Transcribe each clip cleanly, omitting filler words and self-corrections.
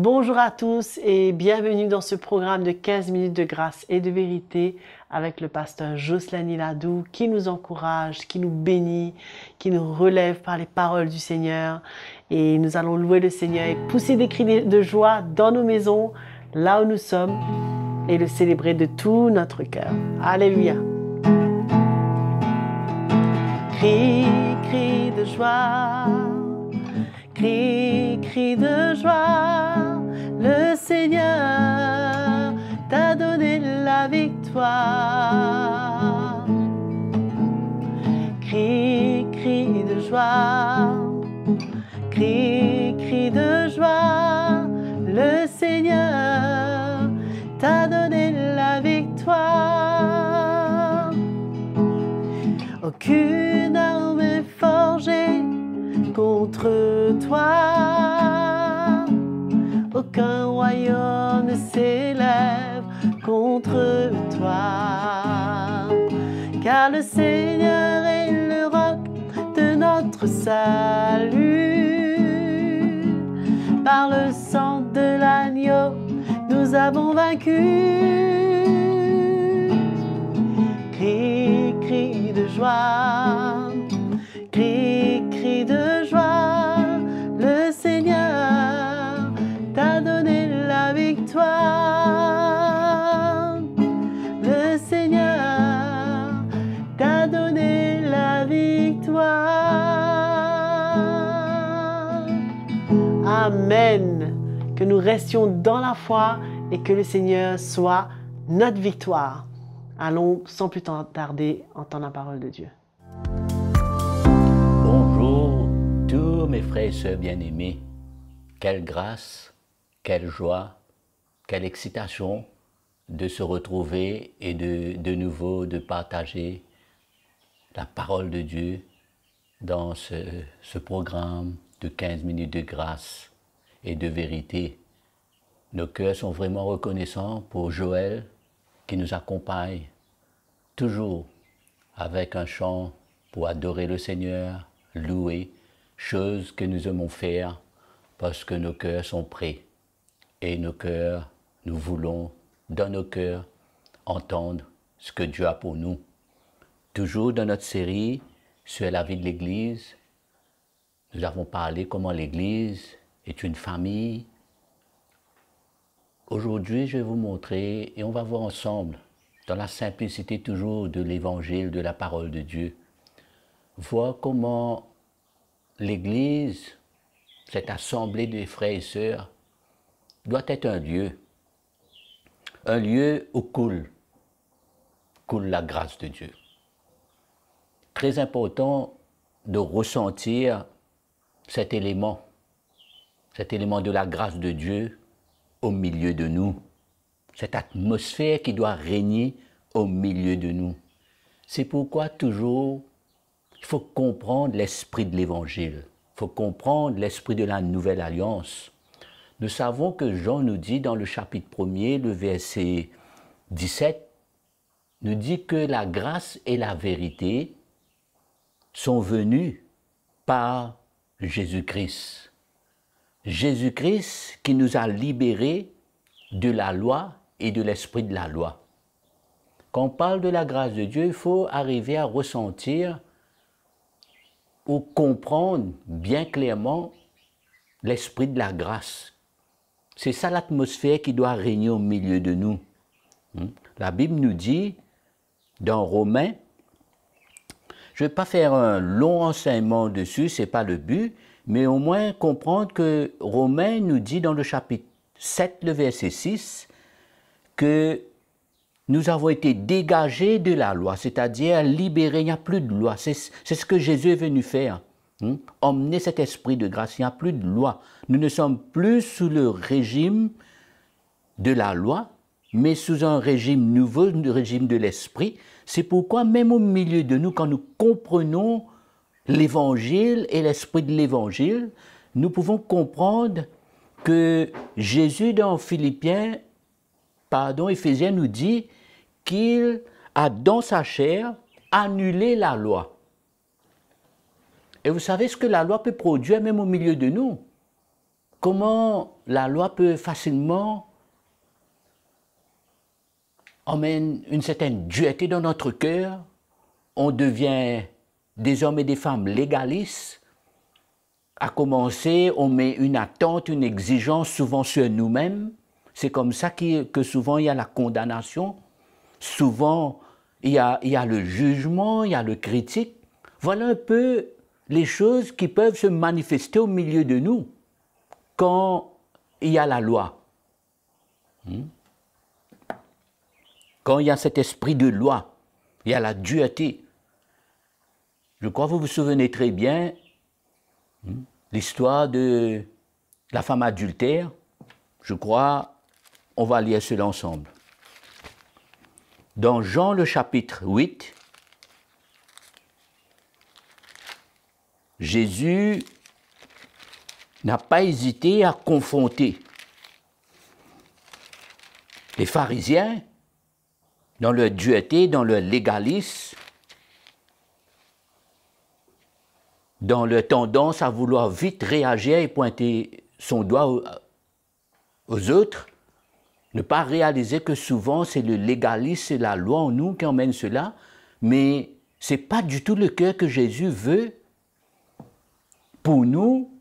Bonjour à tous et bienvenue dans ce programme de 15 minutes de grâce et de vérité avec le pasteur Jocelyn Niladou qui nous encourage, qui nous bénit, qui nous relève par les paroles du Seigneur. Et nous allons louer le Seigneur et pousser des cris de joie dans nos maisons, là où nous sommes, et le célébrer de tout notre cœur. Alléluia. Crie, crie de joie. Crie, crie de joie, le Seigneur t'a donné la victoire. Crie, crie de joie, crie, crie de joie, le Seigneur t'a donné la victoire. Aucune arme forgée contre toi, aucun royaume ne s'élève contre toi, car le Seigneur est le roc de notre salut. Par le sang de l'agneau, nous avons vaincu. Crie, crie de joie, crie, crie de joie, le Seigneur t'a donné la victoire. Le Seigneur t'a donné la victoire. Amen. Que nous restions dans la foi et que le Seigneur soit notre victoire. Allons sans plus tarder entendre la parole de Dieu. Bonjour tous mes frères et sœurs bien-aimés. Quelle grâce, quelle joie, quelle excitation de se retrouver et de nouveau de partager la parole de Dieu dans ce programme de 15 minutes de grâce et de vérité. Nos cœurs sont vraiment reconnaissants pour Joël qui nous accompagne toujours avec un chant pour adorer le Seigneur, louer, chose que nous aimons faire parce que nos cœurs sont prêts. Et nos cœurs, nous voulons, dans nos cœurs, entendre ce que Dieu a pour nous. Toujours dans notre série sur la vie de l'Église, nous avons parlé comment l'Église est une famille. Aujourd'hui, je vais vous montrer, et on va voir ensemble, dans la simplicité toujours de l'Évangile, de la parole de Dieu, voir comment l'Église, cette assemblée de frères et sœurs, doit être un lieu où coule la grâce de Dieu. Très important de ressentir cet élément de la grâce de Dieu au milieu de nous, cette atmosphère qui doit régner au milieu de nous. C'est pourquoi toujours il faut comprendre l'esprit de l'Évangile. Il faut comprendre l'esprit de la Nouvelle Alliance. Nous savons que Jean nous dit dans le chapitre 1er, le verset 17, nous dit que la grâce et la vérité sont venues par Jésus-Christ. Jésus-Christ qui nous a libérés de la loi et de l'esprit de la loi. Quand on parle de la grâce de Dieu, il faut arriver à ressentir ou comprendre bien clairement l'esprit de la grâce. C'est ça l'atmosphère qui doit régner au milieu de nous. La Bible nous dit, dans Romains, je ne vais pas faire un long enseignement dessus, ce n'est pas le but, mais au moins comprendre que Romains nous dit dans le chapitre 7, le verset 6, que nous avons été dégagés de la loi, c'est-à-dire libérés, il n'y a plus de loi. C'est ce que Jésus est venu faire. Emmener cet esprit de grâce, il n'y a plus de loi. Nous ne sommes plus sous le régime de la loi, mais sous un régime nouveau, le régime de l'esprit. C'est pourquoi même au milieu de nous, quand nous comprenons l'Évangile et l'esprit de l'Évangile, nous pouvons comprendre que Jésus dans Éphésiens nous dit qu'il a dans sa chair annulé la loi. Et vous savez ce que la loi peut produire même au milieu de nous? comment la loi peut facilement emmène une certaine dureté dans notre cœur. On devient des hommes et des femmes légalistes. À commencer, on met une attente, une exigence souvent sur nous-mêmes. C'est comme ça que souvent il y a la condamnation. Souvent, il y a le jugement, il y a le critique. Voilà un peu les choses qui peuvent se manifester au milieu de nous quand il y a la loi. Quand il y a cet esprit de loi, il y a la dureté. Je crois que vous vous souvenez très bien l'histoire de la femme adultère. Je crois, on va lire cela ensemble. Dans Jean le chapitre 8, Jésus n'a pas hésité à confronter les pharisiens dans leur dureté, dans leur légalisme, dans leur tendance à vouloir vite réagir et pointer son doigt aux autres, ne pas réaliser que souvent c'est le légalisme, c'est la loi en nous qui emmène cela, mais ce n'est pas du tout le cœur que Jésus veut pour nous,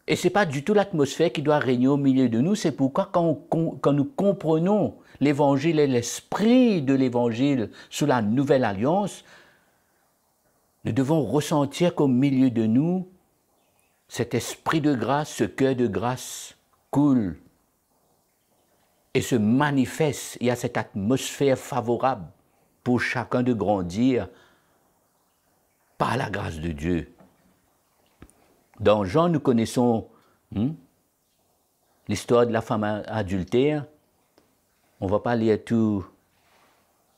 et ce n'est pas du tout l'atmosphère qui doit régner au milieu de nous. C'est pourquoi quand nous comprenons l'Évangile et l'esprit de l'Évangile sous la nouvelle alliance, nous devons ressentir qu'au milieu de nous, cet esprit de grâce, ce cœur de grâce coule et se manifeste. Il y a cette atmosphère favorable pour chacun de grandir par la grâce de Dieu. Dans Jean, nous connaissons l'histoire de la femme adultère. On ne va pas lire tout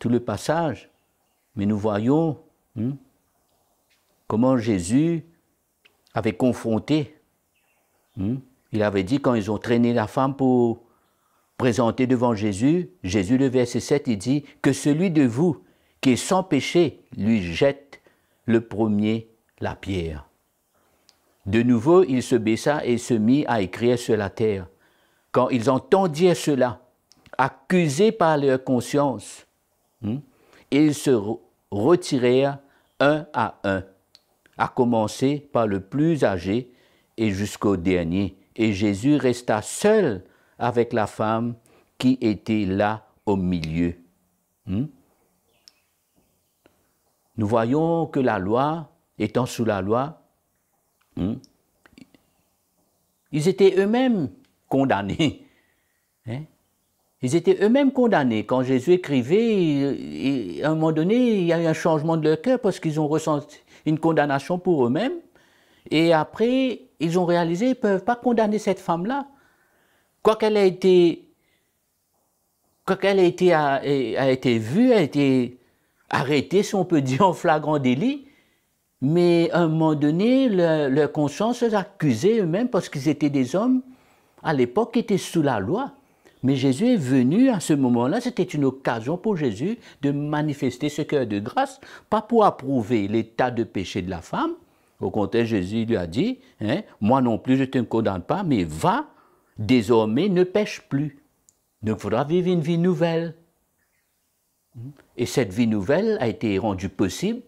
le passage, mais nous voyons comment Jésus avait confronté. Il avait dit, quand ils ont traîné la femme pour présenter devant Jésus, le verset 7, il dit « Que celui de vous qui est sans péché lui jette le premier la pierre. » De nouveau, il se baissa et se mit à écrire sur la terre. Quand ils entendirent cela, accusés par leur conscience, ils se retirèrent un, à commencer par le plus âgé et jusqu'au dernier. Et Jésus resta seul avec la femme qui était là au milieu. Nous voyons que la loi, étant sous la loi, ils étaient eux-mêmes condamnés. Ils étaient eux-mêmes condamnés. Quand Jésus écrivait, à un moment donné, il y a eu un changement de leur cœur parce qu'ils ont ressenti une condamnation pour eux-mêmes. Et après, ils ont réalisé qu'ils ne peuvent pas condamner cette femme-là. Quoiqu'elle a été vue, a été arrêtée, si on peut dire, en flagrant délit. Mais à un moment donné, leur conscience les accusait eux-mêmes parce qu'ils étaient des hommes, à l'époque, qui étaient sous la loi. Mais Jésus est venu à ce moment-là, c'était une occasion pour Jésus de manifester ce cœur de grâce, pas pour approuver l'état de péché de la femme. Au contraire, Jésus lui a dit, moi non plus je ne te condamne pas, mais va, désormais ne pêche plus. Donc il faudra vivre une vie nouvelle. Et cette vie nouvelle a été rendue possible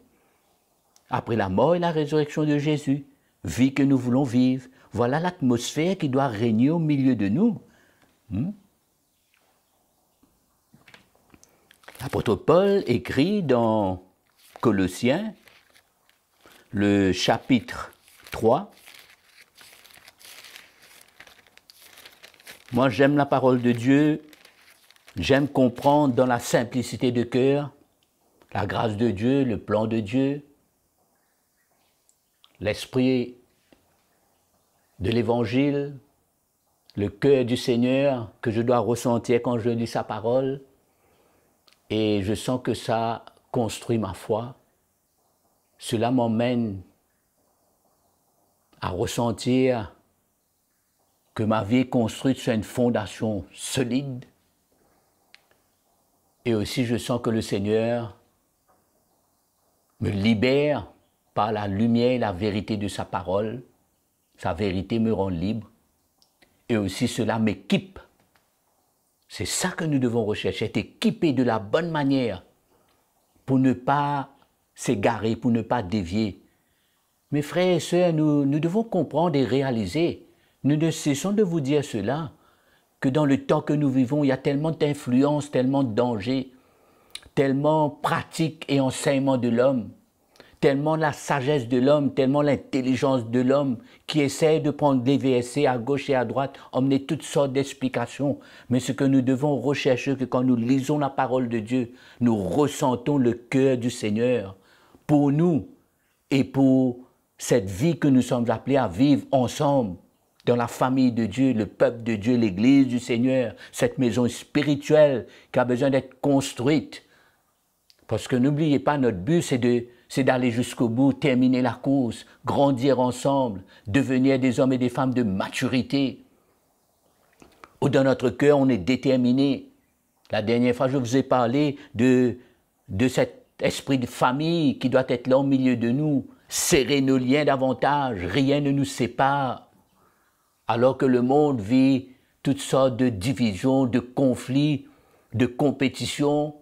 après la mort et la résurrection de Jésus. Vie que nous voulons vivre. Voilà l'atmosphère qui doit régner au milieu de nous. L'apôtre Paul écrit dans Colossiens, le chapitre 3. Moi, j'aime la parole de Dieu, j'aime comprendre dans la simplicité de cœur la grâce de Dieu, le plan de Dieu, l'esprit de l'Évangile, le cœur du Seigneur que je dois ressentir quand je lis sa parole. Et je sens que ça construit ma foi. Cela m'emmène à ressentir que ma vie est construite sur une fondation solide. Et aussi, je sens que le Seigneur me libère par la lumière et la vérité de sa parole. Sa vérité me rend libre. et aussi cela m'équipe. C'est ça que nous devons rechercher, être équipés de la bonne manière pour ne pas s'égarer, pour ne pas dévier. Mes frères et sœurs, nous devons comprendre et réaliser, nous ne cessons de vous dire cela, que dans le temps que nous vivons, il y a tellement d'influence, tellement de dangers, tellement pratiques et enseignements de l'homme, tellement la sagesse de l'homme, tellement l'intelligence de l'homme qui essaie de prendre des versets à gauche et à droite, emmener toutes sortes d'explications. Mais ce que nous devons rechercher, que quand nous lisons la parole de Dieu, nous ressentons le cœur du Seigneur pour nous et pour cette vie que nous sommes appelés à vivre ensemble dans la famille de Dieu, le peuple de Dieu, l'Église du Seigneur, cette maison spirituelle qui a besoin d'être construite. Parce que n'oubliez pas, notre but, c'est d'aller jusqu'au bout, terminer la course, grandir ensemble, devenir des hommes et des femmes de maturité. Ou dans notre cœur, on est déterminé. La dernière fois, je vous ai parlé de cet esprit de famille qui doit être là au milieu de nous, serrer nos liens davantage, rien ne nous sépare. Alors que le monde vit toutes sortes de divisions, de conflits, de compétitions.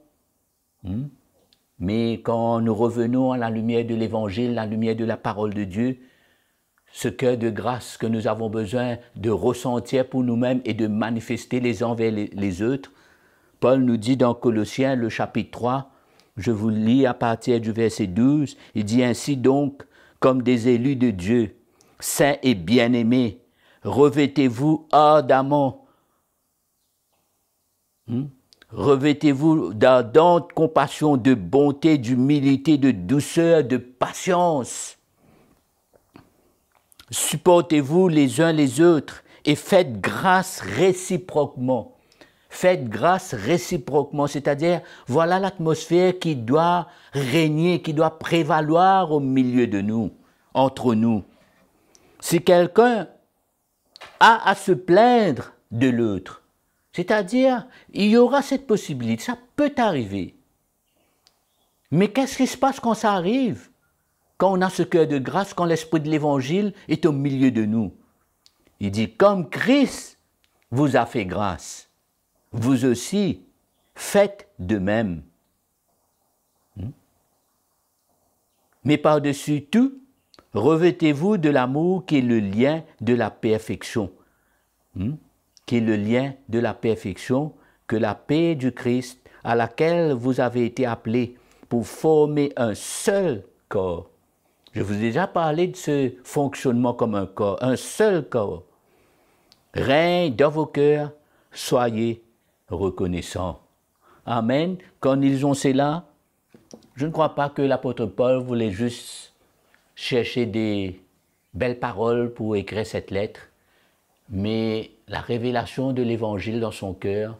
Mais quand nous revenons à la lumière de l'Évangile, la lumière de la parole de Dieu, ce cœur de grâce que nous avons besoin de ressentir pour nous-mêmes et de manifester les uns envers les autres, Paul nous dit dans Colossiens, le chapitre 3, je vous lis à partir du verset 12, il dit ainsi donc, comme des élus de Dieu, saints et bien-aimés, revêtez-vous ardemment, revêtez-vous d'ardente compassion, de bonté, d'humilité, de douceur, de patience. Supportez-vous les uns les autres et faites grâce réciproquement. Faites grâce réciproquement, c'est-à-dire voilà l'atmosphère qui doit régner, qui doit prévaloir au milieu de nous, entre nous. Si quelqu'un a à se plaindre de l'autre, c'est-à-dire il y aura cette possibilité, ça peut arriver. Mais qu'est-ce qui se passe quand ça arrive? Quand on a ce cœur de grâce, quand l'esprit de l'Évangile est au milieu de nous. Il dit, comme Christ vous a fait grâce, vous aussi faites de même. Mais par-dessus tout, revêtez-vous de l'amour qui est le lien de la perfection. Qui est le lien de la perfection, que la paix du Christ, à laquelle vous avez été appelés pour former un seul corps. Je vous ai déjà parlé de ce fonctionnement comme un corps, un seul corps. Règne dans vos cœurs, soyez reconnaissants. Amen. Quand ils ont cela, je ne crois pas que l'apôtre Paul voulait juste chercher des belles paroles pour écrire cette lettre, mais la révélation de l'Évangile dans son cœur,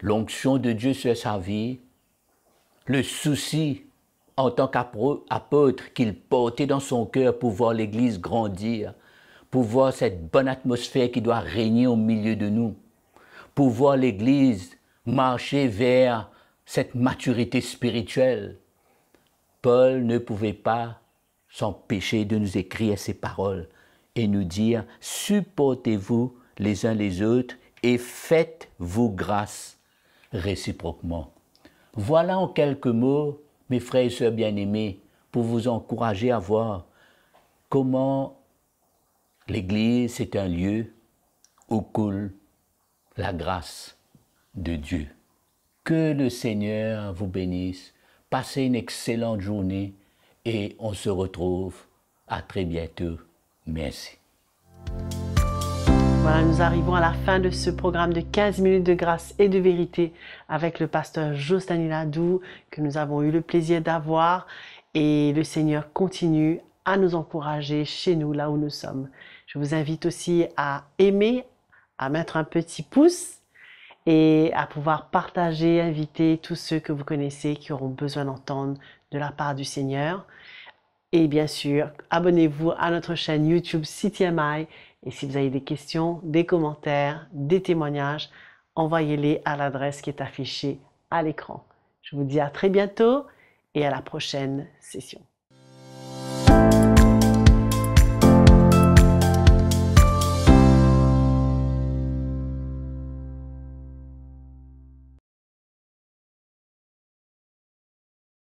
l'onction de Dieu sur sa vie, le souci en tant qu'apôtre qu'il portait dans son cœur pour voir l'Église grandir, pour voir cette bonne atmosphère qui doit régner au milieu de nous, pour voir l'Église marcher vers cette maturité spirituelle. Paul ne pouvait pas s'empêcher de nous écrire ces paroles et nous dire « Supportez-vous les uns les autres et faites-vous grâce réciproquement. » Voilà en quelques mots, mes frères et sœurs bien-aimés, pour vous encourager à voir comment l'Église est un lieu où coule la grâce de Dieu. Que le Seigneur vous bénisse, passez une excellente journée et on se retrouve à très bientôt. Merci. Voilà, nous arrivons à la fin de ce programme de 15 minutes de grâce et de vérité avec le pasteur Joslan Iladou que nous avons eu le plaisir d'avoir, et le Seigneur continue à nous encourager chez nous, là où nous sommes. Je vous invite aussi à aimer, à mettre un petit pouce et à pouvoir partager, inviter tous ceux que vous connaissez qui auront besoin d'entendre de la part du Seigneur. Et bien sûr, abonnez-vous à notre chaîne YouTube CTMI. Et si vous avez des questions, des commentaires, des témoignages, envoyez-les à l'adresse qui est affichée à l'écran. Je vous dis à très bientôt et à la prochaine session.